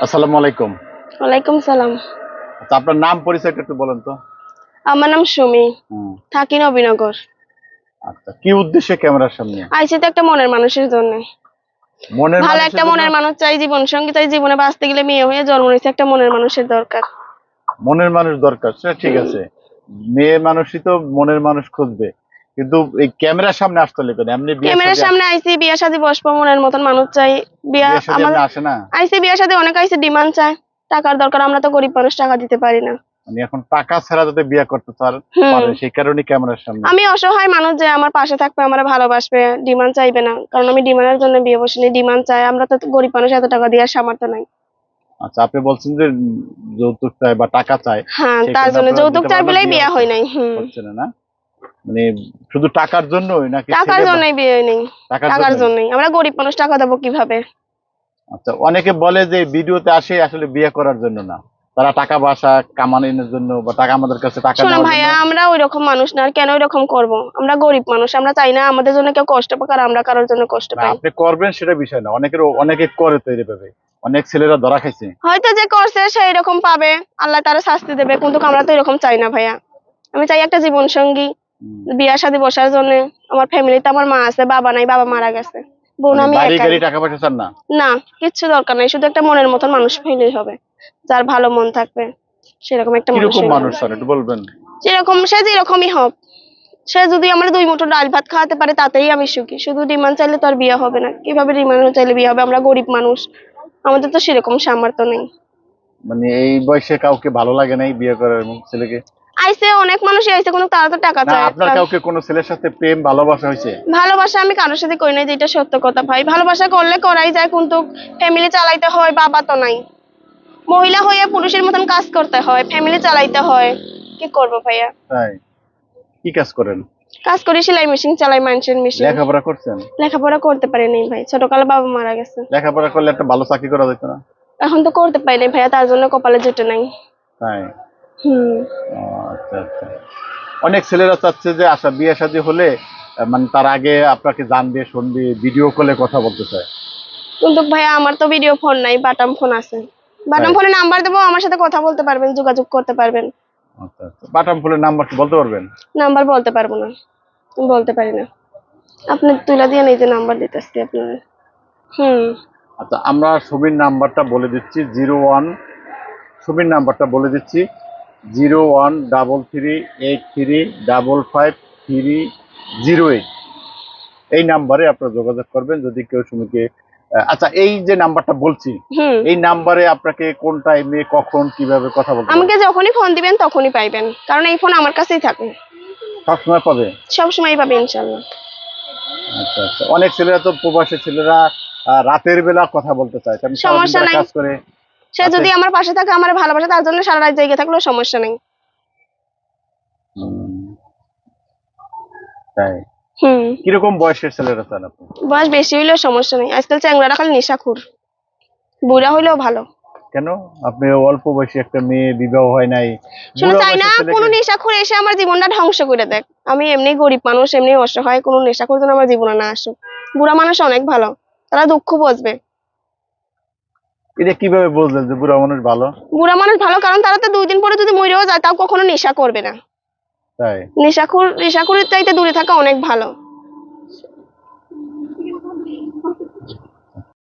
আসসালামু আলাইকুম। ওয়ালাইকুম সালাম। আচ্ছা, আপনার নাম পরিচয়টা একটু বলেন তো। আমার নাম সুমি, হুম। থাকি নবীনগর। আচ্ছা, কি উদ্দেশ্যে ক্যামেরার সামনে? আইসি তো একটা মনের মানুষের জন্য। মনের ভালো মানুষের একটা জন্য? মনের মানুষ চাই, জীবন সঙ্গী চাই। জীবনে বাঁচতে গেলে মেয়ে হয়ে জন্ম নিয়েছে, একটা মনের মানুষের দরকার। মনের মানুষ দরকার, সেটা ঠিক আছে। মেয়ে মানুষই তো মনের মানুষ খুঁজবে, কিন্তু এই ক্যামেরার সামনে আসতে হলে কেন? এমনি বিয়ে ক্যামেরার শাদী সামনে আইসি, বিয়া শাদী বসবো, মনের মতন মানুষ চাই। বিয়া বিয়ে শাদী আমার এমনি আসে না। আইসি, বিয়া শাদী অনেক আইসি, ডিমান্ড চায়, টাকার দরকার। আমরা তো গরিব মানুষ, টাকা দিতে পারি না। মানে এখন টাকা ছাড়া যাতে বিয়ে করতে হুম, পারে সেই কারণে ক্যামেরার সামনে। আমি অসহায় মানুষ, যে আমার পাশে থাকবে, আমার ভালোবাসবে, ডিমান্ড চাইবে না। কারণ আমি ডিমান্ডের জন্য বিয়ে বসিনি, ডিমান্ড চাই। আমরা তো গরিব মানুষ, এত টাকা দেওয়ার সামর্থ্য নাই। আচ্ছা, আপনি বলছেন যে যৌতুক চাই বা টাকা চাই, হ্যাঁ, সেই তার কারণে জন্য আপনারা যৌতুক দিতে চাই পারেন না, বলেই বিয়ে বিয়া হয় নাই। হচ্ছে না। না মানে শুধু টাকার জন্যই নাকি টাকার ছেলে জন্যই বিয়ে নেই, টাকার টাকার জন্যই? জন্যই। আমরা গরিব মানুষ, টাকা দেবো কিভাবে? আচ্ছা, অনেকে বলে যে ভিডিওতে আসে আসলে বিয়ে করার জন্য না, তারা টাকা পয়সা কামানোর জন্য বা টাকা আমাদের কাছে টাকা শোনো নেওয়ার জন্য। ভাইয়া, আমরা ওই রকম মানুষ না। আর কেন ওই রকম করবো? আমরা গরিব মানুষ, আমরা চাই না আমাদের জন্য কেউ কষ্ট পাক আর আমরা কারোর জন্য কষ্ট না, পাই। আপনি করবেন সেটা বিষয় না, অনেকে করে তৈরি পাবে। অনেক ছেলেরা ধরা খাইছে। হয়তো যে করছে সে এরকম পাবে, আল্লাহ তারা শাস্তি দেবে, কিন্তু আমরা তো এরকম চাই না ভাইয়া। আমি চাই একটা জীবন সঙ্গী, হুম। বিয়া শাদী বসার জন্য। আমার ফ্যামিলিতে আমার মা আছে, বাবা নাই, বাবা মারা গেছে, বোন মানে আমি বাড়ি একাই। গাড়ি টাকা পয়সা চান না? না, কিচ্ছু দরকার নাই, শুধু একটা মনের মতন মানুষ পেলেই হবে, যার ভালো মন থাকবে, সেরকম একটা মানুষ কিরকম হইলে মানুষ হবে। চান একটু বলবেন? যেরকম সে, যেরকমই হোক, সে যদি আমার 2 মুঠো ডাল ভাত খাওয়াতে পারে তাতেই আমি সুখী। শুধু ডিমান্ড চাইলে তো আর বিয়ে হবে না। কিভাবে ডিমান্ড চাইলে বিয়ে হবে? আমরা গরিব মানুষ, আমাদের তো সেরকম সামর্থ্য নেই। মানে এই বয়সে কাউকে ভালো লাগে নাই বিয়ে করার ছেলেকে? আইসে অনেক মানুষই আইসে, কিন্তু তারা তো টাকা না, চায়। আপনার কাউকে কোনো ছেলের সাথে প্রেম ভালোবাসা হয়েছে? ভালোবাসা আমি কারোর সাথে করি নাই, যেটা সত্য কথা ভাই। ভালোবাসা করলে করাই যায়, কিন্তু ফ্যামিলি চালাইতে হয়, বাবা তো নাই। মহিলা হয়ে পুরুষের মতন কাজ করতে হয়, ফ্যামিলি চালাইতে হয়। কি করবো ভাইয়া? তাই? কি কাজ করেন? কাজ করি, সেলাই মেশিন চালাই, মানুষের মেশিন। লেখাপড়া করছেন? লেখাপড়া করতে পারি নাই ভাই, ছোটকালে বাবা মারা গেছে। লেখাপড়া করলে একটা ভালো চাকরি করা যেত না? এখন তো করতে পারি নাই ভাইয়া, তার জন্য কপালে জুটে নাই। তাই? হুম। ও, আচ্ছা আচ্ছা। অনেক ছেলেরা চাচ্ছে যে আচ্ছা বিয়ে শাদী হলে মানে তার আগে আপনাকে জানবে শুনবে, ভিডিও কলে কথা বলতে চায়। কিন্তু ভাইয়া আমার তো ভিডিও ফোন নাই, বাটাম ফোন আছে। বাটাম তাই? ফোনে নাম্বার দেবো, আমার সাথে কথা বলতে পারবেন, যোগাযোগ করতে পারবেন। আচ্ছা আচ্ছা, বাটাম ফুলের নাম্বার কি বলতে পারবেন? নাম্বার বলতে পারবো না, আমি বলতে পারি না। আপনি তুলে দিয়ে এই যে নাম্বার দিতেছি আপনার। হুম। আচ্ছা, আমরা সুমির নাম্বারটা বলে দিচ্ছি 01, সুমির নাম্বারটা বলে দিচ্ছি 013383553008। এই নাম্বারে আপনারা যোগাযোগ করবেন যদি কেউ সুমিকে আচ্ছা, এই যে নাম্বারটা বলছি, হুম। এই নাম্বারে আপনাকে কোন টাইমে কখন কিভাবে কথা বলতে আমাকে পারবেন? যখনই ফোন দিবেন তখনই পাইবেন, কারণ এই ফোন আমার কাছেই থাকে, সবসময় পাবে? সবসময় পাবে ইনশাল্লাহ। আচ্ছা আচ্ছা, অনেক ছেলেরা তো প্রবাসী ছেলেরা রাতের বেলা কথা বলতে চায়, কারণ সারাদিন সমস্যা তারা নাই, কাজ করে। সে রাতে যদি আমার পাশে থাকে, আমার ভালোবাসে, তার জন্য সারা রাত জেগে থাকলেও সমস্যা নেই। হুম, তাই? হুম। কিরকম বয়সের ছেলেরা চান আপনি? বয়স বেশি হইলেও সমস্যা নেই, আজকাল চ্যাংড়ারা খালি নেশাখোর, বুড়া হইলেও ভালো। কেন? আপনি অল্প বয়সী একটা মেয়ে, বিবাহ হয় নাই, শুনে বুড়া চাই না বয়সের কোনো ছেলেকে? নেশাখোর এসে আমার জীবনটা ধ্বংস করে দেখ। আমি এমনি গরিব মানুষ, এমনি অসহায়, কোনো নেশাখোর যেন আমার জীবনে না আসুক। বুড়া মানুষ অনেক ভালো, তারা দুঃখ বুঝবে। এটা কিভাবে বুঝলেন যে বুড়া মানুষ ভালো? বুড়া মানুষ ভালো কারণ তারা তো 2 দিন পরে যদি মরেও যায়, তাও কখনো নেশা করবে না। তাই? নেশাখোরের চাইতে দূরে থাকা অনেক ভালো।